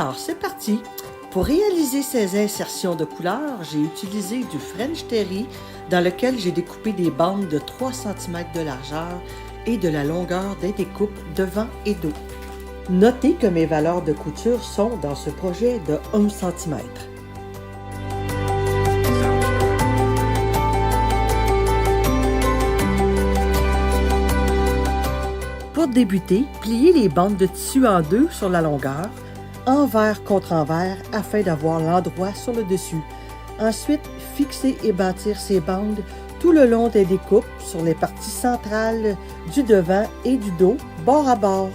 Alors, c'est parti! Pour réaliser ces insertions de couleurs, j'ai utilisé du French Terry dans lequel j'ai découpé des bandes de 3 cm de largeur et de la longueur des découpes devant et dos. Notez que mes valeurs de couture sont dans ce projet de 1 cm. Pour débuter, pliez les bandes de tissu en deux sur la longueur, envers contre envers afin d'avoir l'endroit sur le dessus. Ensuite, fixez et bâtir ces bandes tout le long des découpes sur les parties centrales du devant et du dos, bord à bord.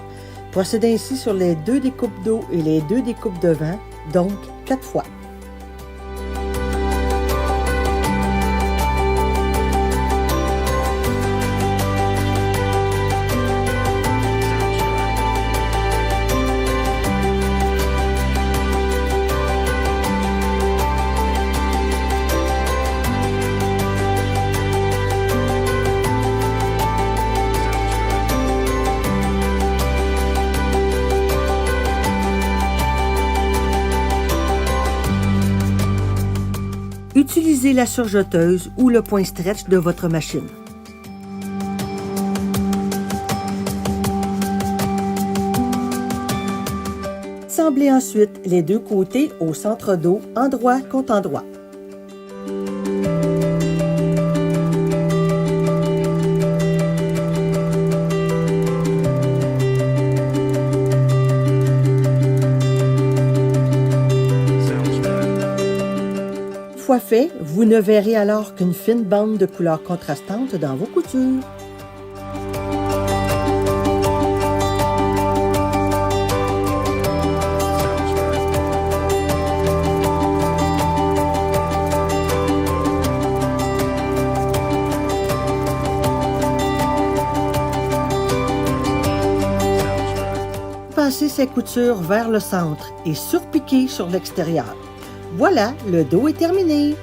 Procédez ainsi sur les 2 découpes dos et les 2 découpes devant, donc 4 fois. Utilisez la surjeteuse ou le point stretch de votre machine. Assemblez ensuite les 2 côtés au centre dos, endroit contre endroit. Une fois fait, vous ne verrez alors qu'une fine bande de couleurs contrastantes dans vos coutures. Passez ces coutures vers le centre et surpiquez sur l'extérieur. Voilà, le dos est terminé.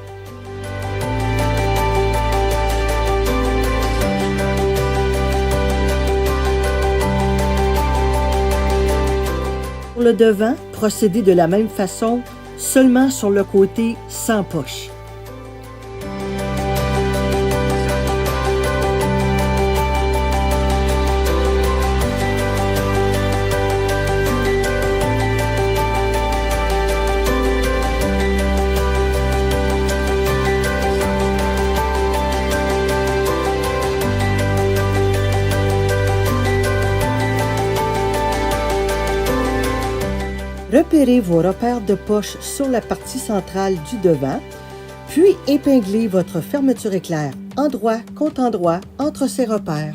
Pour le devant, procédez de la même façon, seulement sur le côté sans poche. Repérez vos repères de poche sur la partie centrale du devant, puis épinglez votre fermeture éclair endroit contre endroit entre ces repères.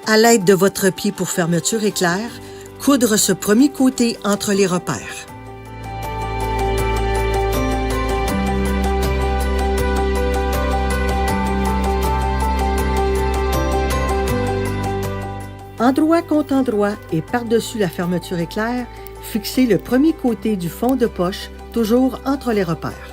À l'aide de votre pied pour fermeture éclair, coudre ce premier côté entre les repères. Endroit contre endroit et par-dessus la fermeture éclair, fixez le premier côté du fond de poche, toujours entre les repères.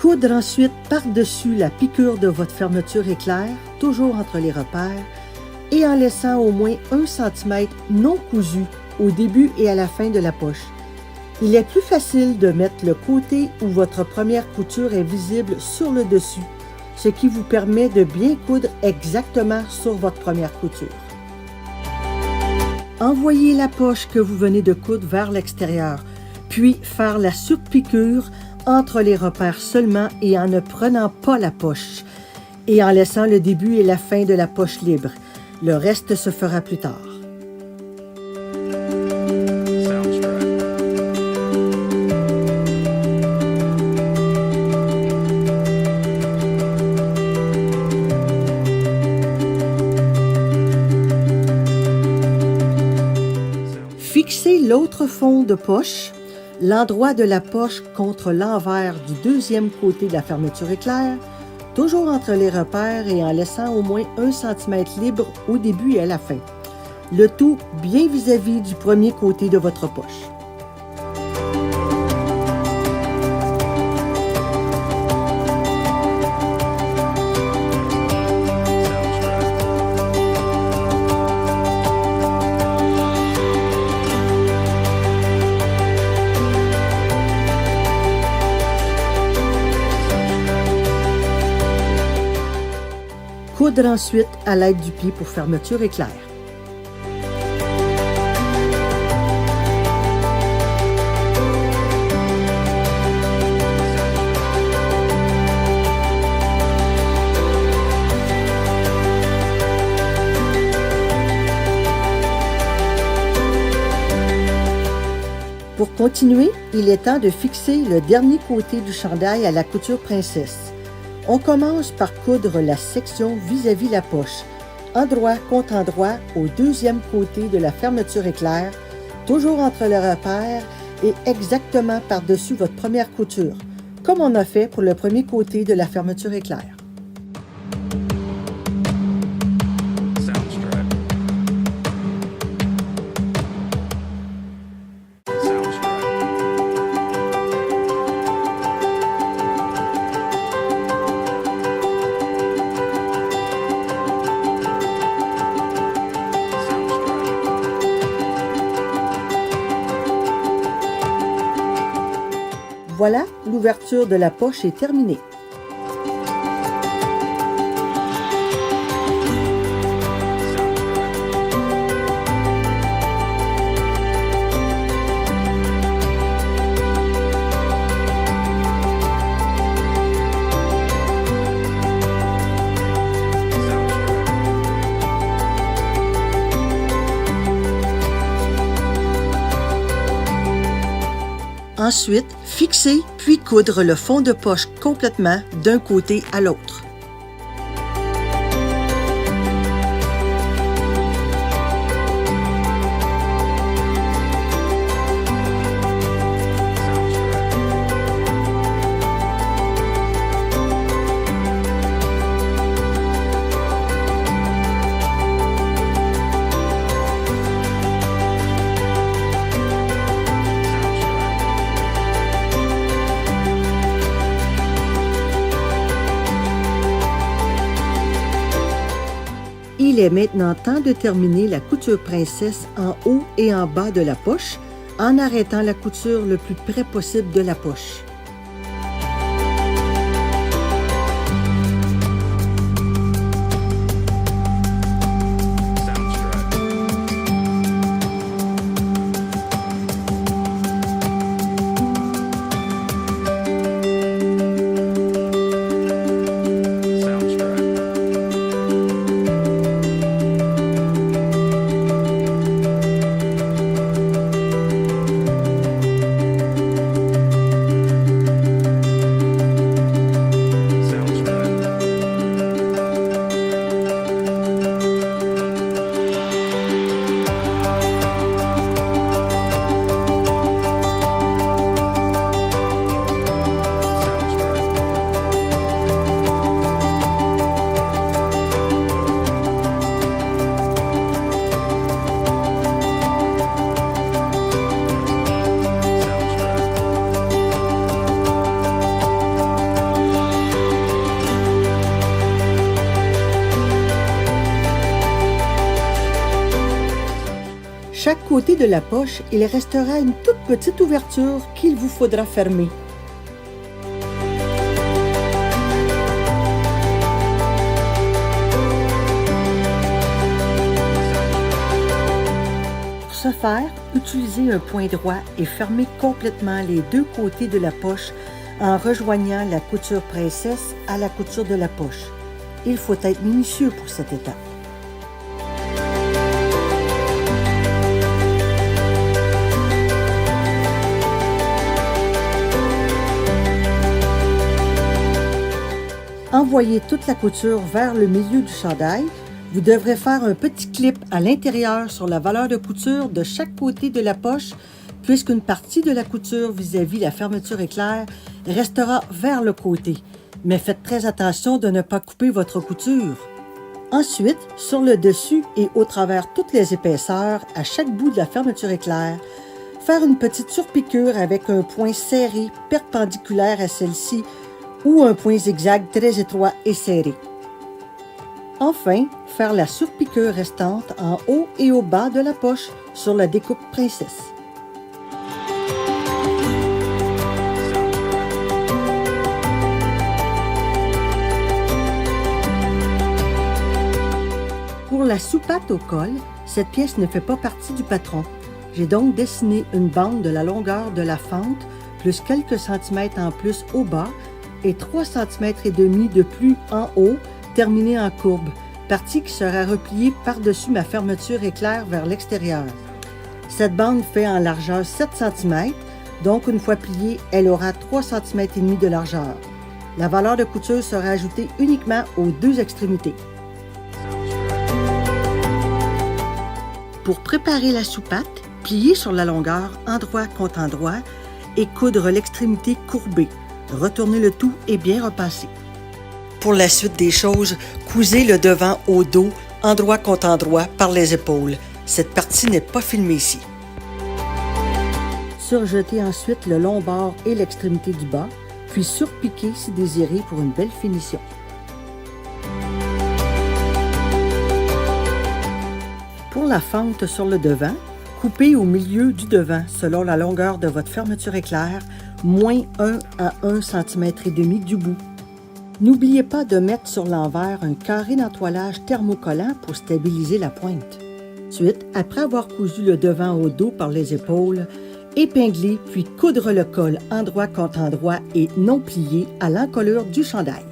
Coudre ensuite par-dessus la piqûre de votre fermeture éclair, toujours entre les repères, et en laissant au moins 1 cm non cousu au début et à la fin de la poche. Il est plus facile de mettre le côté où votre première couture est visible sur le dessus, ce qui vous permet de bien coudre exactement sur votre première couture. Envoyez la poche que vous venez de coudre vers l'extérieur, puis faire la surpiqûre entre les repères seulement et en ne prenant pas la poche, et en laissant le début et la fin de la poche libre. Le reste se fera plus tard. Fixez l'autre fond de poche, l'endroit de la poche contre l'envers du deuxième côté de la fermeture éclair, toujours entre les repères et en laissant au moins 1 cm libre au début et à la fin. Le tout bien vis-à-vis du premier côté de votre poche. Coudre ensuite à l'aide du pied pour fermeture éclair. Pour continuer, il est temps de fixer le dernier côté du chandail à la couture princesse. On commence par coudre la section vis-à-vis la poche, endroit contre endroit au deuxième côté de la fermeture éclair, toujours entre le repère et exactement par-dessus votre première couture, comme on a fait pour le premier côté de la fermeture éclair. Voilà, l'ouverture de la poche est terminée. Ensuite, fixer puis coudre le fond de poche complètement d'un côté à l'autre. Il est maintenant temps de terminer la couture princesse en haut et en bas de la poche en arrêtant la couture le plus près possible de la poche. Chaque côté de la poche, il restera une toute petite ouverture qu'il vous faudra fermer. Pour ce faire, utilisez un point droit et fermez complètement les deux côtés de la poche en rejoignant la couture princesse à la couture de la poche. Il faut être minutieux pour cette étape. Envoyez toute la couture vers le milieu du chandail. Vous devrez faire un petit clip à l'intérieur sur la valeur de couture de chaque côté de la poche, puisqu'une partie de la couture vis-à-vis la fermeture éclair restera vers le côté. Mais faites très attention de ne pas couper votre couture. Ensuite, sur le dessus et au travers toutes les épaisseurs, à chaque bout de la fermeture éclair, faire une petite surpiqûre avec un point serré perpendiculaire à celle-ci ou un point zigzag très étroit et serré. Enfin, faire la surpiqûre restante en haut et au bas de la poche sur la découpe princesse. Pour la soupate au col, cette pièce ne fait pas partie du patron. J'ai donc dessiné une bande de la longueur de la fente, plus quelques centimètres en plus au bas, et 3,5 cm de plus en haut, terminée en courbe, partie qui sera repliée par-dessus ma fermeture éclair vers l'extérieur. Cette bande fait en largeur 7 cm, donc une fois pliée, elle aura 3,5 cm de largeur. La valeur de couture sera ajoutée uniquement aux deux extrémités. Pour préparer la soupate, plier sur la longueur endroit contre endroit et coudre l'extrémité courbée. Retournez le tout et bien repasser. Pour la suite des choses, cousez le devant au dos, endroit contre endroit, par les épaules. Cette partie n'est pas filmée ici. Surjetez ensuite le long bord et l'extrémité du bas, puis surpiquez si désiré pour une belle finition. Pour la fente sur le devant, coupez au milieu du devant selon la longueur de votre fermeture éclair, moins 1 à 1,5 cm du bout. N'oubliez pas de mettre sur l'envers un carré d'entoilage thermocollant pour stabiliser la pointe. Ensuite, après avoir cousu le devant au dos par les épaules, épingler puis coudre le col endroit contre endroit et non plié à l'encolure du chandail.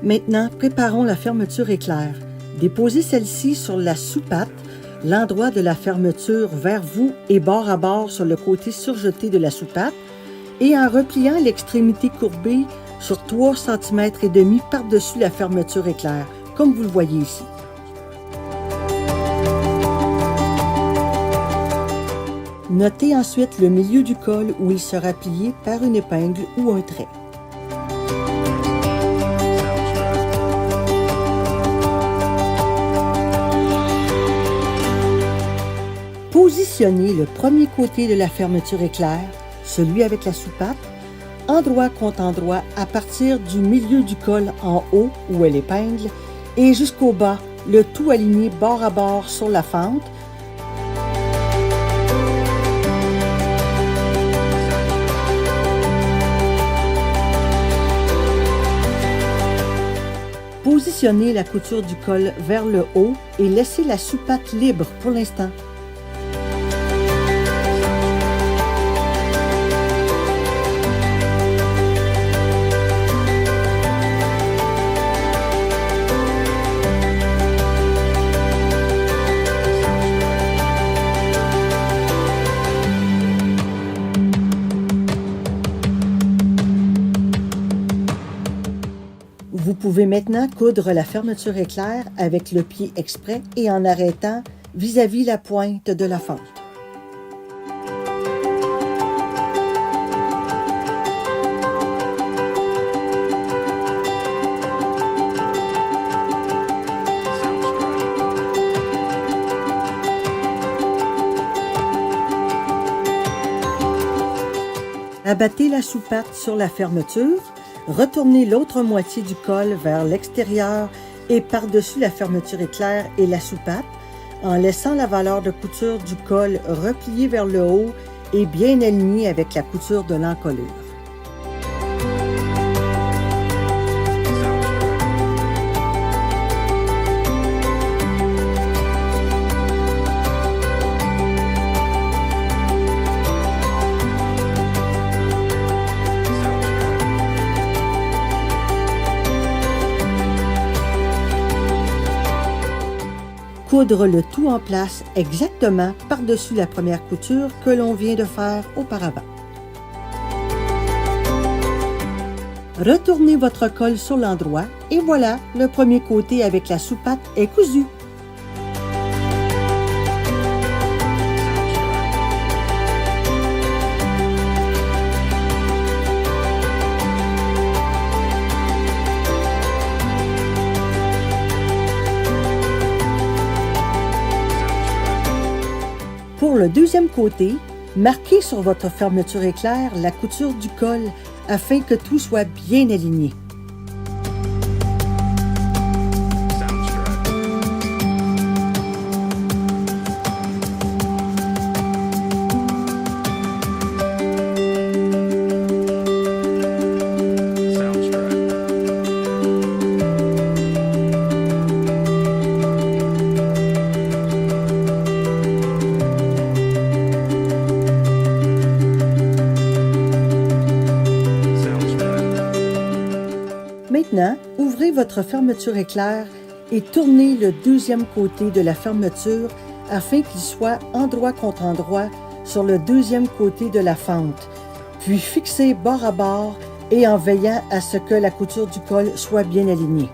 Maintenant, préparons la fermeture éclair. Déposez celle-ci sur la soupate, l'endroit de la fermeture vers vous et bord à bord sur le côté surjeté de la soupate, et en repliant l'extrémité courbée sur 3,5 cm par-dessus la fermeture éclair, comme vous le voyez ici. Notez ensuite le milieu du col où il sera plié par une épingle ou un trait. Positionnez le premier côté de la fermeture éclair, celui avec la soupate, endroit contre endroit à partir du milieu du col en haut où est l'épingle et jusqu'au bas, le tout aligné bord à bord sur la fente. Positionnez la couture du col vers le haut et laissez la soupate libre pour l'instant. Vous pouvez maintenant coudre la fermeture éclair avec le pied exprès et en arrêtant vis-à-vis la pointe de la fente. Abattez la soupate sur la fermeture. Retournez l'autre moitié du col vers l'extérieur et par-dessus la fermeture éclair et la soupate, en laissant la valeur de couture du col repliée vers le haut et bien alignée avec la couture de l'encolure. coudre le tout en place exactement par-dessus la première couture que l'on vient de faire auparavant. Retournez votre colle sur l'endroit et voilà, le premier côté avec la soupate est cousu. Pour le deuxième côté, marquez sur votre fermeture éclair la couture du col afin que tout soit bien aligné. Maintenant, ouvrez votre fermeture éclair et tournez le deuxième côté de la fermeture afin qu'il soit endroit contre endroit sur le deuxième côté de la fente, puis fixez bord à bord et en veillant à ce que la couture du col soit bien alignée.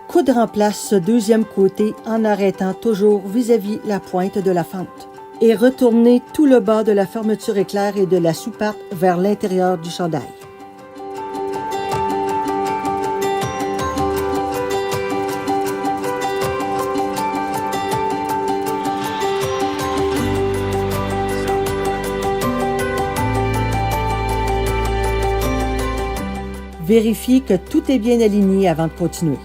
Coudre en place ce deuxième côté en arrêtant toujours vis-à-vis la pointe de la fente. Et retournez tout le bas de la fermeture éclair et de la soupape vers l'intérieur du chandail. Vérifiez que tout est bien aligné avant de continuer.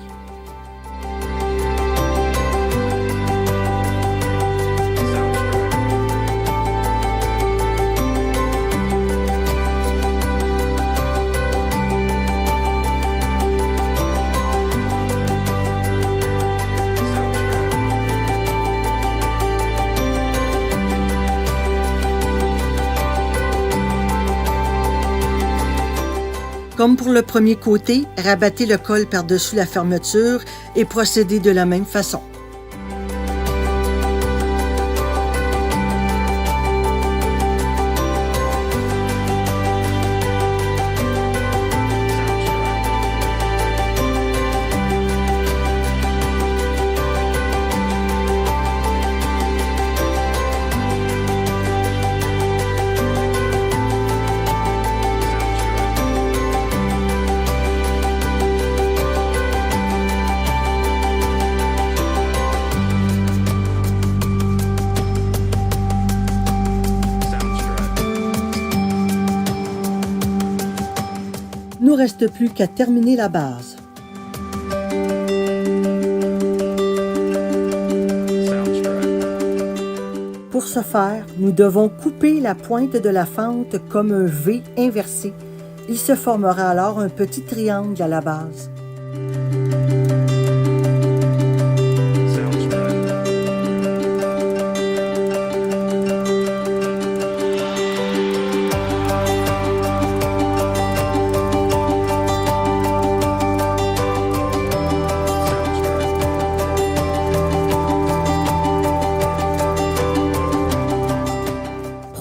Comme pour le premier côté, rabattez le col par-dessus la fermeture et procédez de la même façon. Nous reste plus qu'à terminer la base. Pour ce faire, nous devons couper la pointe de la fente comme un V inversé. Il se formera alors un petit triangle à la base.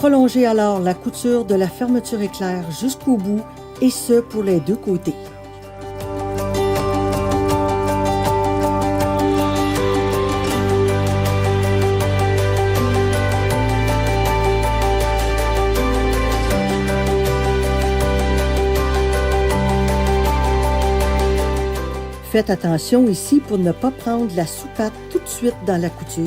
Prolongez alors la couture de la fermeture éclair jusqu'au bout, et ce pour les deux côtés. Faites attention ici pour ne pas prendre la sous-patte tout de suite dans la couture.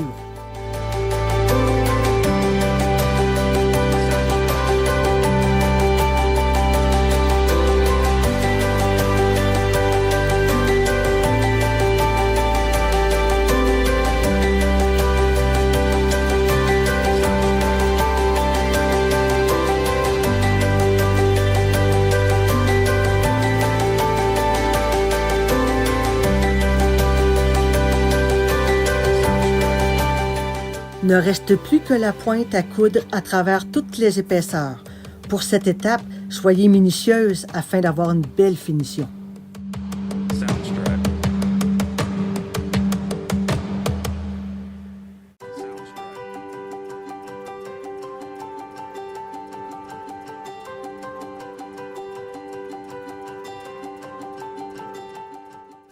Ne reste plus que la pointe à coudre à travers toutes les épaisseurs. Pour cette étape, soyez minutieuse afin d'avoir une belle finition.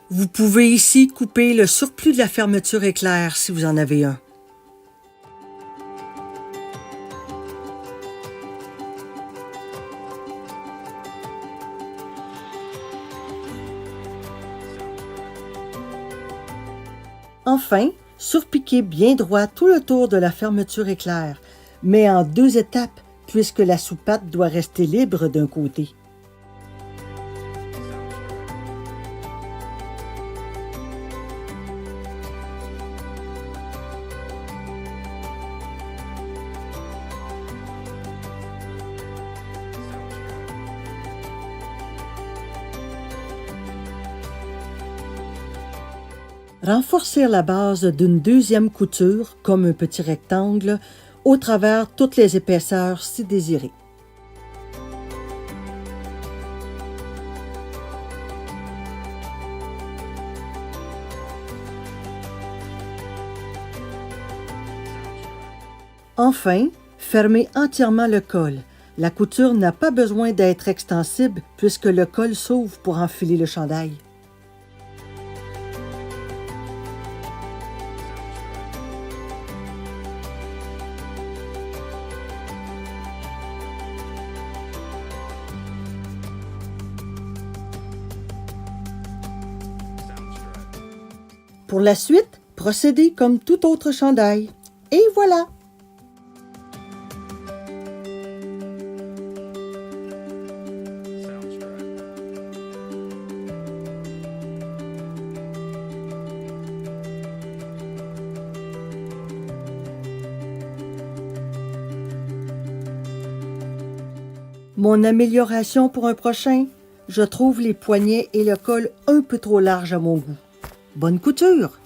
Vous pouvez ici couper le surplus de la fermeture éclair si vous en avez un. Enfin, surpiquez bien droit tout le tour de la fermeture éclair, mais en deux étapes puisque la sous-patte doit rester libre d'un côté. Renforcer la base d'une deuxième couture, comme un petit rectangle, au travers toutes les épaisseurs si désiré. Enfin, fermez entièrement le col. La couture n'a pas besoin d'être extensible puisque le col s'ouvre pour enfiler le chandail. Pour la suite, procédez comme tout autre chandail. Et voilà! Mon amélioration pour un prochain, je trouve les poignets et le col un peu trop larges à mon goût. Bonne couture!